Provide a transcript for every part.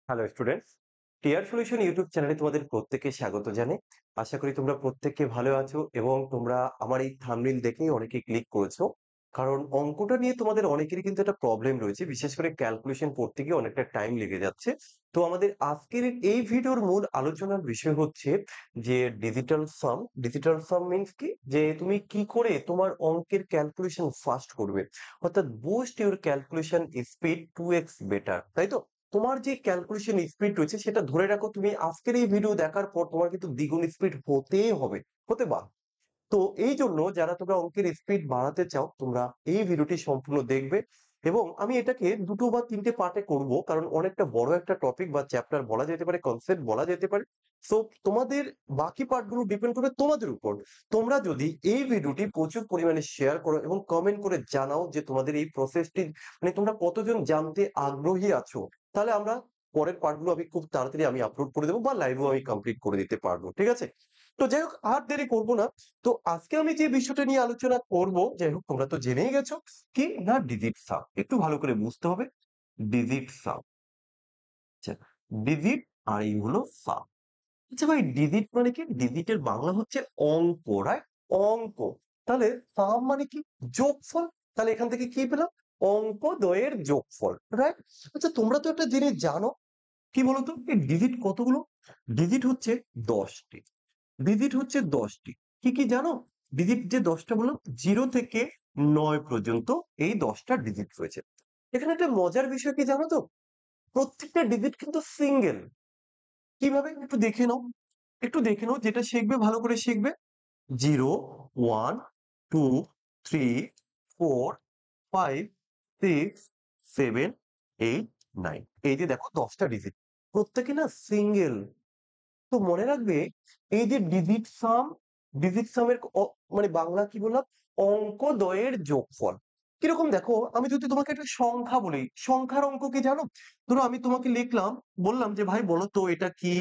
Hello students, টিয়ার solution YouTube চ্যানেলে তোমাদের প্রত্যেককে স্বাগত জানাই। আশা করি তোমরা প্রত্যেককে ভালো আছো এবং তোমরা আমার এই থাম্বনেইল দেখেই অনেকে ক্লিক করেছো। কারণ অঙ্কটা নিয়ে তোমাদের অনেকেরই কিন্তু একটা প্রবলেম রয়েছে, বিশেষ করে ক্যালকুলেশন করতে গিয়ে অনেকটা টাইম লেগে যাচ্ছে। তো আমাদের আজকের এই ভিডিওর মূল আলোচনার বিষয় হচ্ছে যে ডিজিটাল সাম মিন্স কি, যে তুমি কি করে তোমার অঙ্কের ক্যালকুলেশন ফাস্ট করবে, অর্থাৎ boost your calculation speed 2x better, তাই তো? তোমার যে ক্যালকুলেশন স্পিড রয়েছে সেটা ধরে রাখো, তুমি আজকের এই ভিডিও দেখার পর তোমার কিন্তু দ্বিগুণ স্পিড হতেই হবে, হতে বাধ্য। তো এই জন্য যারা তোমরা অঙ্কের স্পিড বাড়াতে চাও, তোমরা এই ভিডিওটি সম্পূর্ণ দেখবে। এবং আমি এটাকে দুটো বা তিনটে পার্টে করব, কারণ অনেকটা বড় একটা টপিক বা চ্যাপ্টার বলা যেতে পারে, কনসেপ্ট বলা যেতে পারে। সো তোমাদের বাকি পার্টগুলো ডিপেন্ড করবে তোমাদের উপর। তোমরা যদি এই ভিডিওটি প্রচুর পরিমাণে শেয়ার করো এবং কমেন্ট করে জানাও যে তোমাদের এই প্রসেসটি, মানে তোমরা কতজন জানতে আগ্রহী আছো, তাহলে আমরা পরের পার্টগুলো আমি খুব তাড়াতাড়ি আমি আপলোড করে দেবো বা লাইভও আমি কমপ্লিট করে দিতে পারবো, ঠিক আছে? তো যাই হোক, আর দেরি করবো না। তো আজকে আমি যে বিষয়টা নিয়ে আলোচনা করব, যাই হোক তোমরা তো জেনেই গেছো, কি না ডিজিট সাম। একটু ভালো করে বুঝতে হবে, ডিজিট সাম। আচ্ছা, ডিজিট আর এই হলো সাম। আচ্ছা ভাই, ডিজিট মানে কি? ডিজিটের বাংলা হচ্ছে অঙ্ক, রাইট? অঙ্ক। তাহলে সাম মানে কি? যোগফল। তাহলে এখান থেকে কি পেলাম? অঙ্ক দ্বয়ের যোগফল, রাইট? আচ্ছা, তোমরা তো একটা জিনিস জানো, কি বলতো? এই ডিজিট কতগুলো? ডিজিট হচ্ছে 10টি। ডিজিট হচ্ছে 10টি। কি কি জানো? ডিজিট যে 10টা বললাম, 0 থেকে 9 পর্যন্ত এই 10টা ডিজিট রয়েছে। এখানে একটা মজার বিষয় কি জানো তো? প্রত্যেকটা ডিজিট কিন্তু সিঙ্গেল। কিভাবে একটু দেখে নাও, একটু দেখে নাও, যেটা শিখবে ভালো করে শিখবে। 0, 1, 2, 3, 4, 5, 6, 7, 8, 9। এই যে দেখো 10টা ডিজিট, প্রত্যেকে না সিঙ্গেল। তো মনে রাখবে, এই যে ডিজিট সামের মানে বাংলা কি বললাম? অঙ্ক দ্বয়ের যোগফল। কিরকম দেখো, আমি যদি তোমাকে একটা সংখ্যা বলি, সংখ্যার অঙ্ক কি জানো? ধরো আমি তোমাকে লিখলাম, বললাম যে ভাই বলো তো এটা কি।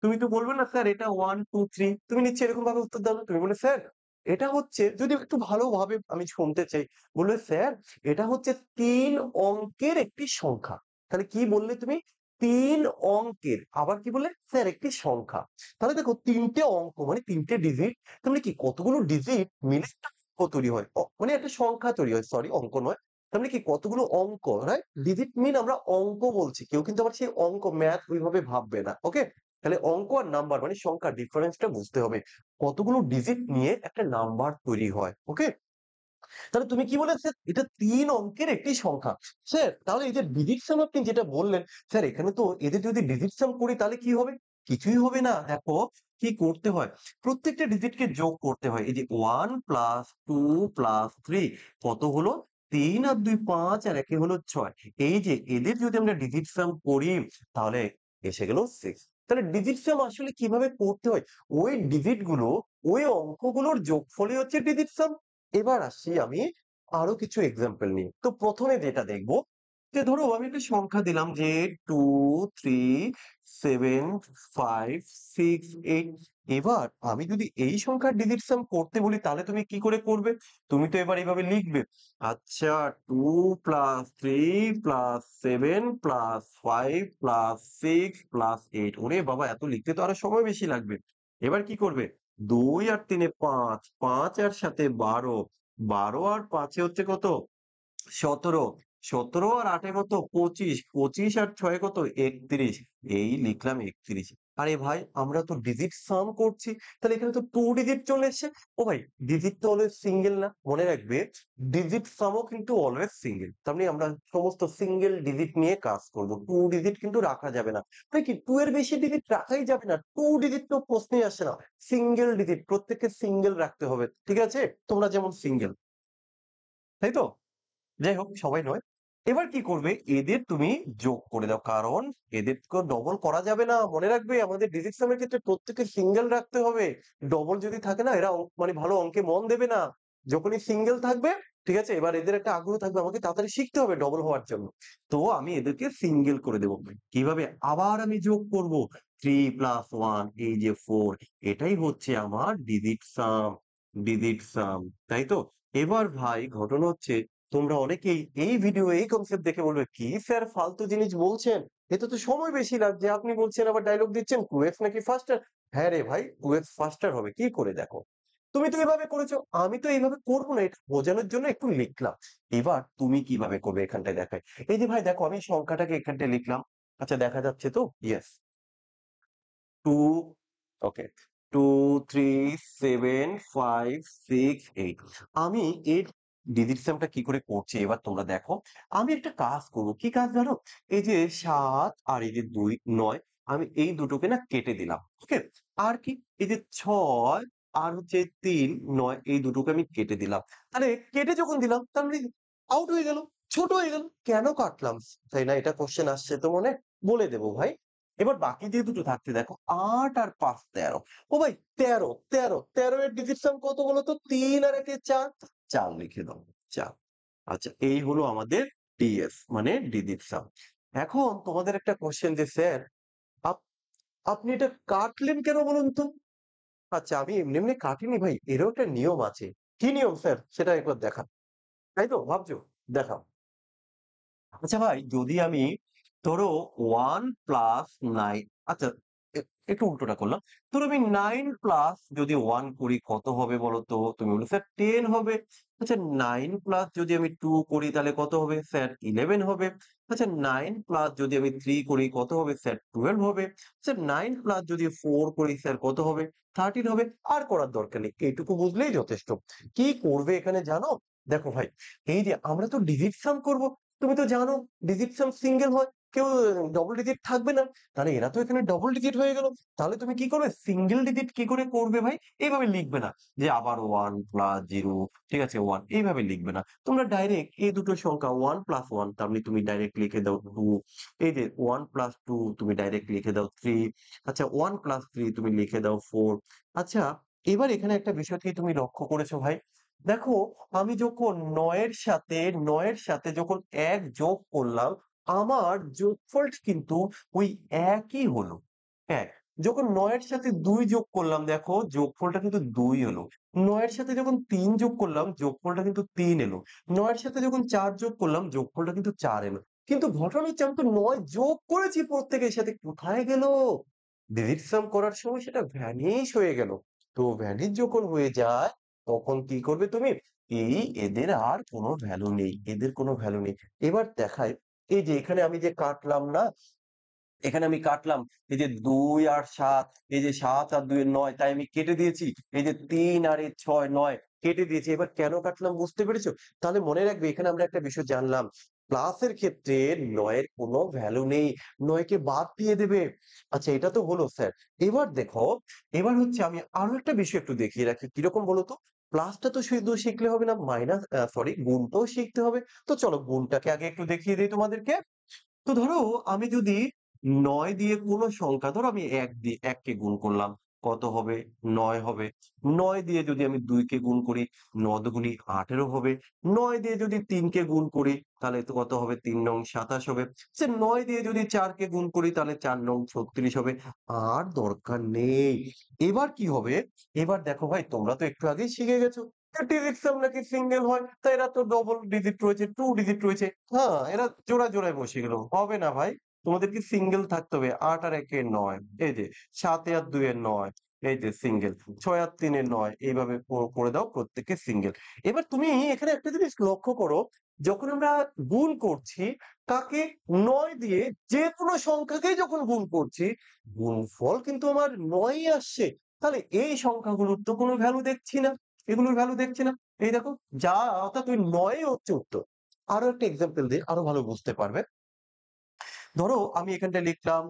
তুমি তো বলবে না স্যার এটা 1 2 3, তুমি নিশ্চয়ই এরকম ভাবে উত্তর দাও না? তুমি বলে স্যার এটা হচ্ছে, যদি একটু ভালোভাবে আমি শুনতে চাই, বলবে স্যার এটা হচ্ছে 3 অঙ্কের একটি সংখ্যা। তাহলে কি বললে তুমি? 3 অঙ্কের, আবার কি বললে? স্যার একটি সংখ্যা। তাহলে দেখো, তিনটে অঙ্ক মানে তিনটে ডিজিট, তাহলে কি কতগুলো ডিজিট মিলে একটা অঙ্ক তৈরি হয়, মানে একটা সংখ্যা তৈরি হয়, সরি অঙ্ক নয়। তার মানে কি কতগুলো অঙ্ক, রাইট? ডিজিট মিন আমরা অঙ্ক বলছি, কেউ কিন্তু আবার সেই অঙ্ক ম্যাথ ওইভাবে ভাববে না, ওকে? তাহলে অঙ্ক আর নাম্বার মানে সংখ্যা, ডিফারেন্সটা বুঝতে হবে। কতগুলো ডিজিট নিয়ে একটা নাম্বার তৈরি হয়, ওকে? তাহলে তুমি কি বলে স্যার এটা 3 অঙ্কের একটি সংখ্যা। স্যার তাহলে এই যে ডিজিট সাম আপনি যেটা বললেন, স্যার এখানে তো এদের যদি ডিজিট সাম করি তাহলে কি হবে? কিছুই হবে না। দেখো কি করতে হয়, প্রত্যেকটা ডিজিটকে যোগ করতে হয়। এই যে 1 + 2 + 3 কত হলো? 3 আর 2 5 আর একে হলো 6। এই যে এদের যদি আমরা ডিজিট সাম করি, তাহলে এসে গেল 6। তাহলে ডিজিট সাম আসলে কিভাবে করতে হয়? ওই ডিজিট গুলো, ওই অঙ্কগুলোর যোগফলই হচ্ছে ডিজিট সাম। এবার আসি আমি আরো কিছু এক্সাম্পল নিয়ে। তো প্রথমে যেটা দেখবো, যে ধরো আমি একটা সংখ্যা দিলাম যে 2 3 7 5 6 8। এবার আমি যদি এই সংখ্যার ডিজিট সাম করতে বলি, তাহলে তুমি কি করে করবে? তুমি তো এবার এইভাবে লিখবে, আচ্ছা, 2 + 3 + 7 + 5 + 6 + 8। ওরে বাবা, এত লিখতে তো আরো সময় বেশি লাগবে। এবার কি করবে? 2 আর 3 এ 5, 5 আর 7 এ 12, 12 আর 5 এ হচ্ছে কত? 17, 17 আর 8 এ কত? 25, 25 আর 6 এ কত? 31। এই লিখলাম 31। আরে ভাই, আমরা তো ডিজিট সাম করছি, তাহলে এখানে তো 2 ডিজিট চলে এসছে। ও ভাই, ডিজিট তো অলওয়েজ সিঙ্গেল না, মনে রাখবে। ডিজিট সামও কিন্তু অলওয়েজ সিঙ্গেল। তার মানে আমরা সমস্ত সিঙ্গেল ডিজিট নিয়ে কাজ করব, 2 ডিজিট কিন্তু রাখা যাবে না। মানে কি 2 এর বেশি ডিজিট রাখাই যাবে না, 2 ডিজিট তো প্রশ্নই আসে না। সিঙ্গেল ডিজিট, প্রত্যেককে সিঙ্গেল রাখতে হবে, ঠিক আছে? তোমরা যেমন সিঙ্গেল, তাই তো? যাই হোক, সবাই নয়। এবার কি করবে? এদের তুমি যোগ করে দাও, কারণ এদেরকে ডবল করা যাবে না। মনে রাখবে, আমাদের ডিজিট সামের ক্ষেত্রে প্রত্যেককে সিঙ্গেল রাখতে হবে। ডবল যদি থাকে না, এরা মানে ভালো অঙ্কে মন দেবে না। যখনই সিঙ্গেল থাকবে, ঠিক আছে, এবার এদের একটা আগ্রহ থাকবে, আমাকে তাড়াতাড়ি শিখতে হবে ডবল হওয়ার জন্য। তো আমি এদেরকে সিঙ্গেল করে দেবো। কিভাবে? আবার আমি যোগ করব, 3 + 1, এই যে 4। এটাই হচ্ছে আমার ডিজিট সাম, ডিজিট সাম, তাই তো? এবার ভাই ঘটনা হচ্ছে, তোমরা অনেকেই এই ভিডিও এই কনসেপ্ট দেখে বলবে, "কি স্যার ফালতু জিনিস বলছেন? এতে তো সময় বেশি লাগছে। আপনি বলছেন আবার ডায়লগ দিচ্ছেন 2x নাকি ফাস্টার?" হ্যাঁ রে ভাই 2x ফাস্টার হবে। কি করে দেখো? তুমি তো এভাবে করেছো। আমি তো এইভাবে করব না। এটা বোঝানোর জন্য একটু লিখলাম। এবার তুমি কিভাবে করবে এখানটায় দেখাই। এই যে ভাই দেখো আমি সংখ্যাটাকে এখানটায় লিখলাম। আচ্ছা দেখা যাচ্ছে তো? ইয়েস। 2 ওকে। 2, 3, 7, 5, 6, 8 আমি এর ডিজিট সামটা কি করে করছি এবার তোমরা দেখো। আমি একটা কাজ করব। কি কাজ জানো? এই যে ৭ আর এই যে ২, ৯ আমি এই দুটোকে না কেটে দিলাম। ওকে? আর কি? এই যে ৬ আর হচ্ছে ৩, ৯ এই দুটোকে আমি কেটে দিলাম। তাহলে কেটে যখন দিলাম তার মানে আউট হয়ে গেল। ছোট হয়ে গেল। কেন কাটলাম? তাই না? এটা কোয়েশ্চেন আসছে তো মনে? বলে দেব ভাই। এবার বাকি যে দুটো থাকছে দেখো ৮ আর ৫ ১৩ ও ভাই ১৩, ১৩, ১৩ এর ডিজিট সাম কত বলতো? ৩ আর ১ এ ৪, ৪ লিখে দাও ৪। আচ্ছা এই হলো আমাদের ডিএস মানে ডিজিট সাম। এখন তোমাদের একটা কোয়েশ্চেন যে স্যার আপ আপনি এটা কাটলেন কেন বলুন তো? আচ্ছা আমি এমনি, এমনি কাটিনি ভাই। এরও একটা নিয়ম আছে। কি নিয়ম স্যার? সেটা একবার দেখান। তাই তো ভাবছো? দেখাও। আচ্ছা ভাই যদি আমি ধরো 1 প্লাস 9 আচ্ছা এ একটু উল্টোটা করলাম। ধরো আমি 9 প্লাস যদি 1 করি কত হবে বলতো? তুমি বললে স্যার 10 হবে। আচ্ছা 9 প্লাস যদি আমি 2 করি তাহলে কত হবে? স্যার 11 হবে। আচ্ছা 9 প্লাস যদি আমি 3 করি কত হবে? স্যার 12 হবে। স্যার 9 প্লাস যদি 4 করি স্যার কত হবে? 13 হবে। আর করার দরকার নেই। এইটুকু বুঝলেই যথেষ্ট। কি করবে এখানে জানো? দেখো ভাই, এই যে আমরা তো ডিজিট সাম করব। তুমি তো জানো ডিজিট সাম সিঙ্গেল হয়। কেউ ডবল ডিজিট থাকবে না। তাহলে এরা তো এখানে ডবল ডিজিট হয়ে গেল। তাহলে তুমি কি করবে? সিঙ্গেল ডিজিট কি করে করবে ভাই? এইভাবে লিখবে না। যে আবার 1 প্লাস 0 ঠিক আছে 1 এইভাবে লিখবে না। তোমরা ডাইরেক্ট এই দুটো সংখ্যা 1 প্লাস 1 তার মানে তুমি ডাইরেক্ট লিখে দাও 2 এই যে 1 প্লাস 2 তুমি ডাইরেক্ট লিখে দাও 3 আচ্ছা 1 প্লাস 3 তুমি লিখে দাও 4 আচ্ছা এবার এখানে একটা বিষয় কি তুমি লক্ষ্য করেছো ভাই? দেখো আমি যখন ৯ এর সাথে যখন ১ যোগ করলাম, আমার যোগফলটা কিন্তু ওই একই হলো। ১ যখন ৯ এর সাথে ২ যোগ করলাম দেখো যোগফলটা কিন্তু ২ হলো। ৯ এর সাথে যখন ৩ যোগ করলাম যোগফলটা কিন্তু ৩ এলো। ৯ এর সাথে যখন ৪ যোগ করলাম যোগফলটা কিন্তু ৪ এলো। কিন্তু ঘটনা হচ্ছে আমি তো ৯ যোগ করেছি প্রত্যেকের সাথে কোথায় গেল? ডিজিট সাম করার সময় সেটা ভ্যানিশ হয়ে গেল। তো ভ্যানিশ যখন হয়ে যায় তখন কি করবে তুমি? এদের আর কোনো ভ্যালু নেই। এদের কোনো ভ্যালু নেই। এবার দেখাই এই যে এখানে আমি যে কাটলাম না? এখানে আমি কাটলাম এই যে ২ আর ৭ এই যে ৭ আর ২ এর ৯ তাই আমি কেটে দিয়েছি। এই যে ৩ আর এর ৬ ৯ কেটে দিয়েছি। এবার কেন কাটলাম বুঝতে পেরেছো? তাহলে মনে রাখবে এখানে আমরা একটা বিষয় জানলাম। প্লাসের ক্ষেত্রে ৯ এর কোনো ভ্যালু নেই। ৯ কে বাদ দিয়ে দেবে। আচ্ছা এটা তো হলো স্যার। এবার দেখো, এবার হচ্ছে আমি আরো একটা বিষয় একটু দেখিয়ে রাখি। কিরকম বলো তো? প্লাসটা তো শুধু শিখলে হবে না মাইনাস সরি গুণটাও শিখতে হবে। তো চলো গুণটাকে আগে একটু দেখিয়ে দেই তোমাদেরকে। তো ধরো আমি যদি ৯ দিয়ে কোনো সংখ্যা ধরো আমি ১ কে গুণ করলাম। কত হবে? ৯ হবে। ৯ দিয়ে যদি আমি ২ কে গুণ করি, ৯ দুগুণী ১৮ হবে। ৯ দিয়ে যদি ৩ কে গুণ করি তাহলে তো কত হবে? ৩ নং ২৭ হবে। সে ৯ দিয়ে যদি ৪ কে গুণ করি তাহলে ৪ নং ৩৬ হবে। আর দরকার নেই। এবার কি হবে? এবার দেখো ভাই তোমরা তো একটু আগেই শিখে গেছো। ডিজিট সাম নাকি সিঙ্গেল হয়। তো এরা তো ডবল ডিজিট রয়েছে, 2 ডিজিট রয়েছে। হ্যাঁ, এরা জোড়ায়, জোড়ায় বসে গেল। হবে না ভাই। তোমাদেরকে সিঙ্গেল থাকতে হবে। ৮ আর ১ এর ৯ এই যে ৭ আর ২ এর ৯ এই যে সিঙ্গেল। ৬ আর ৩ এর ৯ এইভাবে করে দাও প্রত্যেককে সিঙ্গেল। এবার তুমি এখানে একটা জিনিস লক্ষ্য করো, যখন আমরা গুণ করছি কাকে ৯ দিয়ে যেকোনো সংখ্যাকেই যখন গুণ করছি, গুণফল কিন্তু আমার ৯ ই আসছে। তাহলে এই সংখ্যাগুলোর তো কোনো ভ্যালু দেখছি না। এগুলোর ভ্যালু দেখছি না। এই দেখো যা অর্থাৎ ওই ৯ হচ্ছে উত্তর। আরো একটা এক্সাম্পল দেই, আরো ভালো বুঝতে পারবে। ধরো আমি এখানটায় লিখলাম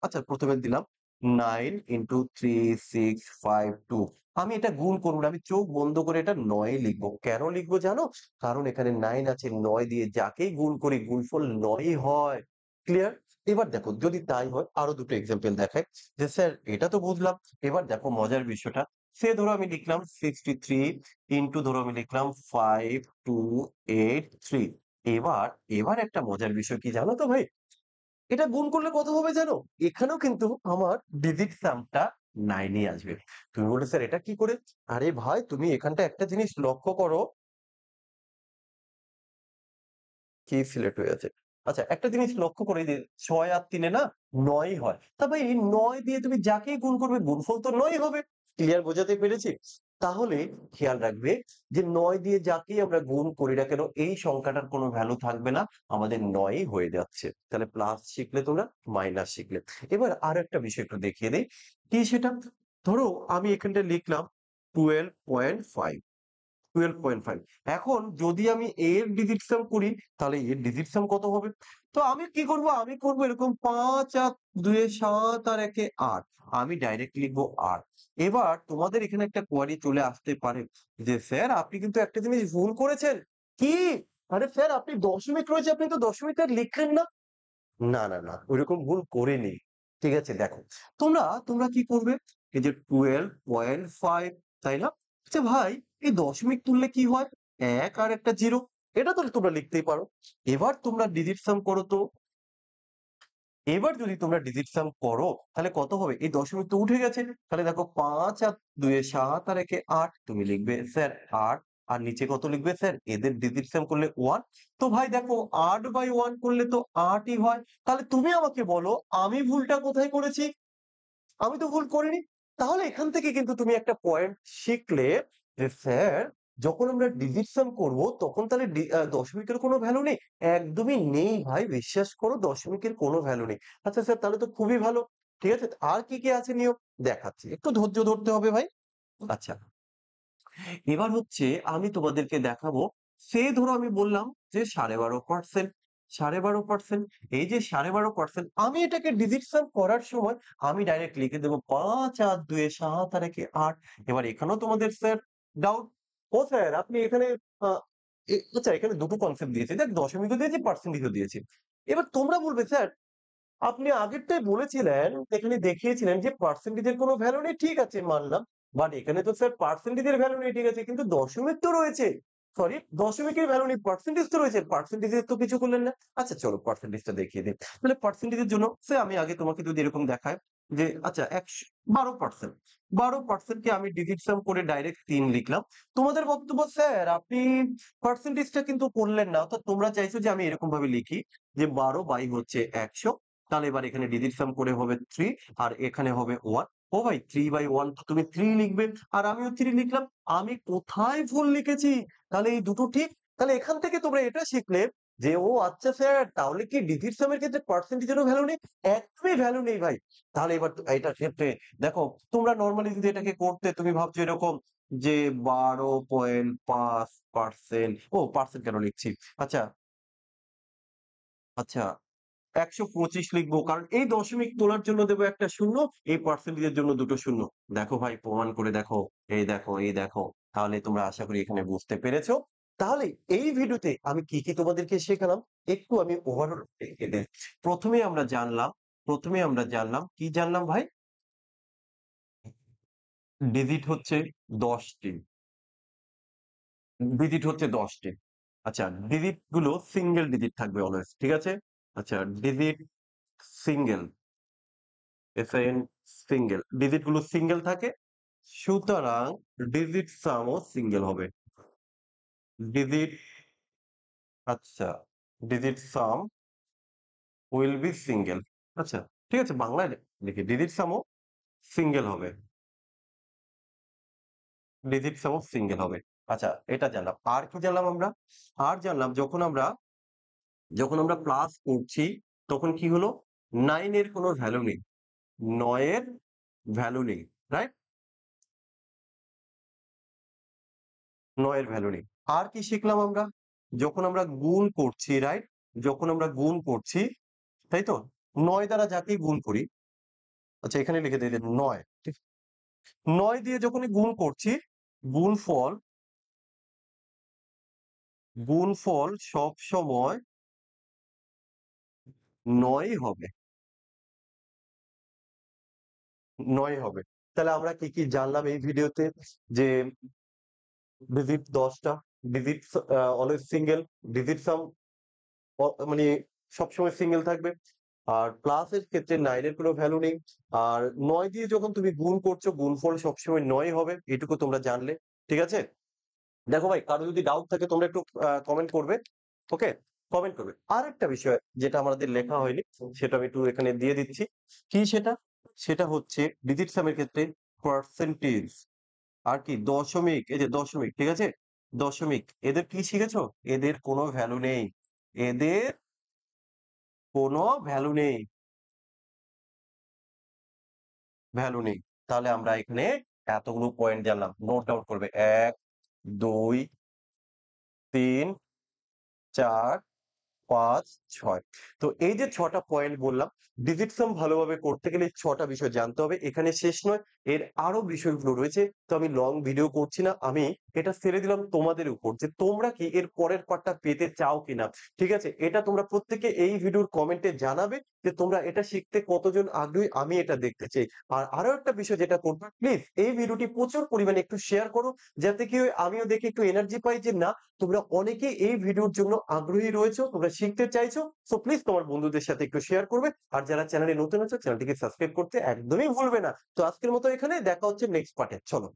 আচ্ছা ১ম এ দিলাম 9 ইনটু 3, 6, 5, 2 আমি এটা গুণ করব না। আমি চোখ বন্ধ করে এটা ৯ লিখবো। কেন লিখবো জানো? কারণ এখানে 9 আছে ৯ দিয়ে যাকেই গুণ করি গুণফল ৯ ই হয়। ক্লিয়ার? এবার দেখো যদি তাই হয় আরো দুটো এক্সাম্পল দেখাই। যে স্যার এটা তো বুঝলাম। এবার দেখো মজার বিষয়টা। সে ধরো আমি লিখলাম 63 ইনটু ধরো আমি লিখলাম 5, 2, 8, 3 এবার, এবার একটা মজার বিষয় কি জানো তো ভাই? এটা গুণ করলে কত হবে জানো? এখানেও কিন্তু আমার ডিজিট সামটা 9 ই আসবে। তুমি বললে, "স্যার এটা কি করে?" আরে ভাই তুমি এখানটায় একটা জিনিস লক্ষ্য করো কি সিলেক্ট হয়ে আছে? আচ্ছা, একটা জিনিস লক্ষ্য করে যে ৬ আর ৩ এ না ৯ হয়। তা ভাই এই ৯ দিয়ে তুমি যাকেই গুণ করবে গুণফল তো ৯ হবে। ক্লিয়ার বোঝাতে পেরেছি? তাহলে খেয়াল রাখবে যে ৯ দিয়ে যাকেই আমরা গুণ করি না কেন এই সংখ্যাটার কোনো ভ্যালু থাকবে না। আমাদের ৯ ই হয়ে যাচ্ছে। তাহলে প্লাস শিখলে তোমরা, মাইনাস শিখলে। এবার আরেকটা বিষয় একটু দেখিয়ে দেই। কি সেটা? ধরো আমি এখানটায় লিখলাম 12.5 12.5 এখন যদি আমি এর ডিজিট সাম করি তাহলে এর ডিজিট সাম কত হবে? তো আমি কি করব? আমি করব এরকম ৫ আর ২ এ ৭ আর ১ এ ৮ আমি ডাইরেক্ট লিখব ৮ এবার তোমাদের এখানে একটা কোয়েরি চলে আসতে পারে যে স্যার আপনি কিন্তু একটা জিনিস ভুল করেছেন। কি? আরে স্যার আপনি দশমিক রয়েছে আপনি তো দশমিকটা লিখলেন না। না, ওইরকম ভুল করিনি। ঠিক আছে দেখো। তোমরা কি করবে? এই যে 12.5 তাই না? আচ্ছা ভাই এই দশমিক তুললে কি হয়? ১ আর একটা 0 এটা তো তোমরা লিখতেই পারো। এবার তোমরা ডিজিট সাম করো তো। এবার যদি তোমরা ডিজিট সাম করো তাহলে কত হবে? এই দশমিক তো উঠে গেছে। তাহলে দেখো ৫ আর ২ এ ৭ আর ১ এ ৮ তুমি লিখবে স্যার ৮ আর নিচে কত লিখবে স্যার? এদের ডিজিট সাম করলে ১ তো ভাই দেখো ৮/১ করলে তো ৮ ই হয়। তাহলে তুমি আমাকে বলো আমি ভুলটা কোথায় করেছি? আমি তো ভুল করিনি। তাহলে এখান থেকে কিন্তু তুমি একটা পয়েন্ট শিখলে যে স্যার যখন আমরা ডিজিট সাম করব তখন তাহলে দশমিকের কোনো ভ্যালু নেই। একদমই নেই ভাই বিশ্বাস করো দশমিকের কোনো ভ্যালু নেই। আচ্ছা স্যার তাহলে তো খুবই ভালো। ঠিক আছে? আর কি আছে নিয়ম? দেখাচ্ছি। একটু ধৈর্য ধরতে হবে ভাই। আচ্ছা এবার হচ্ছে আমি তোমাদেরকে দেখাবো ধরো আমি বললাম যে 12.5% 12.5% এই যে 12.5% আমি এটাকে ডিজিট সাম করার সময় আমি ডাইরেক্ট লিখে দেবো ৫ আর ২ এ ৭ আর ১ এ ৮ এবার এখানেও তোমাদের স্যার ডাউট ও স্যার আপনি এখানে আচ্ছা এখানে দুটো কনসেপ্ট দিয়েছে দেখ দশমিকও দিয়েছি পার্সেন্টেজও দিয়েছি এবার তোমরা বলবে স্যার আপনি আগেরটাই বলেছিলেন, এখানে দেখিয়েছিলেন যে পার্সেন্টেজের কোনো ভ্যালু নেই, ঠিক আছে মানলাম। বাট এখানে তো স্যার পার্সেন্টেজের ভ্যালু নেই, ঠিক আছে। কিন্তু দশমিক তো রয়েছে। সরি, দশমিকের ভ্যালু নেই, পার্সেন্টেজ তো রয়েছে। পার্সেন্টেজের তো কিছু করলেন না। আচ্ছা চলো পার্সেন্টেজটা দেখিয়ে দিই। তাহলে পার্সেন্টেজের জন্য স্যার আমি আগে তোমাকে যদি এরকম দেখায় যে আচ্ছা ১০০ 12% কে আমি ডিজিট সাম করে ডাইরেক্ট ৩ লিখলাম। তোমাদের বক্তব্য স্যার আপনি পার্সেন্টেজটা কিন্তু করলেন না। অর্থাৎ তোমরা চাইছো যে আমি এরকম ভাবে লিখি যে ১২/১০০ তাহলে এবার এখানে ডিজিট সাম করে হবে 3 আর এখানে হবে 1 ও ভাই 3/1 তো তুমি 3 লিখবে আর আমিও 3 লিখলাম আমি কোথায় ভুল লিখেছি তাহলে এই দুটো ঠিক তাহলে এখান থেকে তোমরা এটা শিখলে যে ও আচ্ছা স্যার তাহলে কি ডিজিট সামের ক্ষেত্রে পার্সেন্টেজেরও ভ্যালু নেই একদমই ভ্যালু নেই ভাই তাহলে এবার এটার ক্ষেত্রে দেখো তোমরা নর্মালি যদি এটাকে করতে তুমি ভাবছো এরকম যে 12.5% ও পার্সেন্ট কেন লিখছি আচ্ছা আচ্ছা ১২৫ লিখবো কারণ এই দশমিক তোলার জন্য দেবো একটা শূন্য এই পার্সেন্টেজের জন্য দুটো শূন্য দেখো ভাই প্রমাণ করে দেখো এই দেখো তাহলে তোমরা আশা করি এখানে বুঝতে পেরেছো তাহলে এই ভিডিওতে আমি কি তোমাদেরকে শেখালাম একটু আমি ওভারঅল দেখে দেই প্রথমে আমরা জানলাম কি জানলাম ভাই ডিজিট হচ্ছে ১০টি ডিজিট হচ্ছে ১০টি আচ্ছা ডিজিট গুলো সিঙ্গেল ডিজিট থাকবে অলওয়েজ ঠিক আছে আচ্ছা digit single SIN single digit গুলো সিঙ্গেল থাকে সুতরাং ডিজিট সামও সিঙ্গেল হবে ডিজিট আচ্ছা digit some will be single আচ্ছা ঠিক আছে বাংলায় লিখি ডিজিট সামও সিঙ্গেল হবে ডিজিট সামও সিঙ্গেল হবে আচ্ছা এটা জানলাম আর কি জানলাম আমরা আর জানলাম যখন আমরা প্লাস করছি তখন কি হলো 9 এর কোনো ভ্যালু নেই 9 এর ভ্যালু নেই রাইট ৯ এর ভ্যালু নেই। আর কি শিখলাম আমরা? যখন আমরা গুণ করছি, রাইট? যখন আমরা গুণ করছি, তাই তো? ৯ দ্বারা যাকেই গুণ করি, আচ্ছা এখানে লিখে দেই যে ৯, ঠিক? ৯ দিয়ে যখনই গুণ করছি, গুণফল গুণফল সবসময় ৯ হবে। ৯ হবে। তাহলে আমরা কি জানলাম এই ভিডিওতে? যে ডিজিট ১০ টা, ডিজিট অলওয়েজ সিঙ্গেল, ডিজিট সাম মানে সবসময় সিঙ্গেল থাকবে আর প্লাস এর ক্ষেত্রে 9 এর কোনো ভ্যালু নেই আর ৯ দিয়ে যখন তুমি গুণ করছো গুণফল সবসময় ৯ হবে এটুকু তোমরা জানলে ঠিক আছে দেখো ভাই কারো যদি ডাউট থাকে তোমরা একটু কমেন্ট করবে ওকে কমেন্ট করবে। আরেকটা বিষয় যেটা আমাদের লেখা হয়নি সেটা আমি একটু এখানে দিয়ে দিচ্ছি। কি সেটা? সেটা হচ্ছে ডিজিট সামের ক্ষেত্রে পার্সেন্টেজ আর কি দশমিক, এই যে দশমিক, ঠিক আছে? দশমিক এদের কি শিখেছো? এদের কোনো ভ্যালু নেই। এদের কোনো ভ্যালু নেই, ভ্যালু নেই। তাহলে আমরা এখানে এতগুলো পয়েন্ট জানলাম। নোট ডাউন করবে। ১, ২, ৩, ৪, ৫, ৬। তো এই যে ৬ টা পয়েন্ট বললাম, ডিজিট সাম ভালোভাবে করতে গেলে ৬ টা বিষয় জানতে হবে। এখানে শেষ নয়, এর আরো বিষয়গুলো রয়েছে। তো আমি লং ভিডিও করছি না। আমি এটা ছেড়ে দিলাম তোমাদের উপর যে তোমরা কি এর পরের পার্টটা পেতে চাও কিনা। ঠিক আছে? এটা তোমরা প্রত্যেকে এই ভিডিওর কমেন্টে জানাবে যে তোমরা এটা শিখতে কতজন আগ্রহী, আমি এটা দেখতে চাই। আর আরো একটা বিষয় যেটা করবে, প্লিজ এই ভিডিওটি প্রচুর পরিমাণে একটু শেয়ার করো। যাতে কি হয় আমিও দেখে একটু এনার্জি পাই যে না, তোমরা অনেকে এই ভিডিওর জন্য আগ্রহী রয়েছো, তোমরা শিখতে চাইছো। সো প্লিজ তোমার বন্ধুদের সাথে একটু শেয়ার করবে। আর যারা চ্যানেলে নতুন আছো চ্যানেলটিকে সাবস্ক্রাইব করতে একদমই ভুলবে না। তো আজকের মতো এখানে দেখা হচ্ছে নেক্সট পার্টে। চলো।